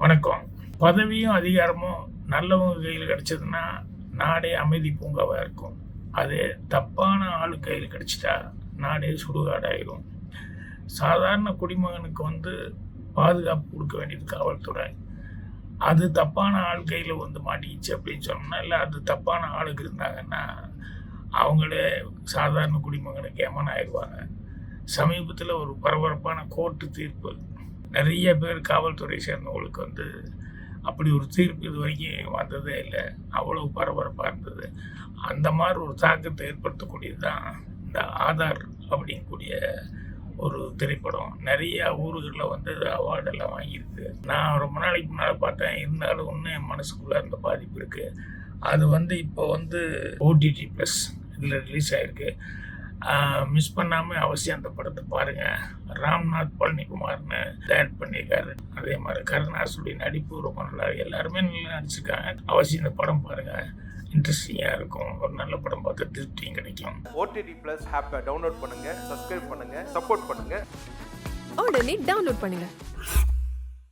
வணக்கம். பதவியும் அதிகாரமும் நல்லவங்க கையில் கிடைச்சதுன்னா நாடே அமைதி பூங்காவாக இருக்கும். அது தப்பான ஆளு கையில் கிடைச்சிட்டா நாடே சுடுகாடாயிரும். சாதாரண குடிமகனுக்கு பாதுகாப்பு கொடுக்க வேண்டியது காவல்துறை. அது தப்பான ஆள் கையில் மாட்டிக்கிச்சு அப்படின்னு சொன்னோம்னா, இல்லை அது தப்பான ஆளுக்கு இருந்தாங்கன்னா அவங்களே சாதாரண குடிமகனுக்கு எமனாயிடுவாங்க. சமீபத்தில் ஒரு பரபரப்பான கோர்ட்டு தீர்ப்பு. நிறைய பேர் காவல்துறை சேர்ந்தவங்களுக்கு அப்படி ஒரு தீர்ப்பு இது வரைக்கும் வந்ததே இல்லை. அவ்வளவு பரபரப்பாக இருந்தது. அந்த மாதிரி ஒரு தாக்கத்தை ஏற்படுத்தக்கூடியது தான் இந்த ஆதார் அப்படிங்கக்கூடிய ஒரு திரைப்படம். நிறைய ஊர்களில் அவார்டெல்லாம் வாங்கியிருக்கு. நான் ரொம்ப நாளைக்கு முன்னால் பார்த்தேன். இருந்தாலும் இன்னும் என் மனசுக்குள்ளே அந்த பாதிப்பு இருக்குது. அது இப்போ OTT ப்ளஸ் இதில் ரிலீஸ் ஆகிருக்கு. மிஸ் பண்ணாமல் அவசியம் அந்த படத்தை பாருங்கள். ராம்நாத் பழனிக்குமார்னு டைரக்ட் பண்ணியிருக்காரு. அதே மாதிரி கருணாசுடைய நடிப்பு ரொம்ப நல்லா, எல்லாருமே நல்லா நடிச்சிருக்காங்க. அவசியம் இந்த படம் பாருங்கள். இன்ட்ரெஸ்டிங்காக இருக்கும். ஒரு நல்ல படம் பார்த்து திருப்தியும் கிடைக்கும். OTT ப்ளஸ் ஆப்பை டவுன்லோட் பண்ணுங்கள், சப்ஸ்கிரைப் பண்ணுங்கள், சப்போர்ட் பண்ணுங்கள். உடனே டவுன்லோட் பண்ணுங்கள்.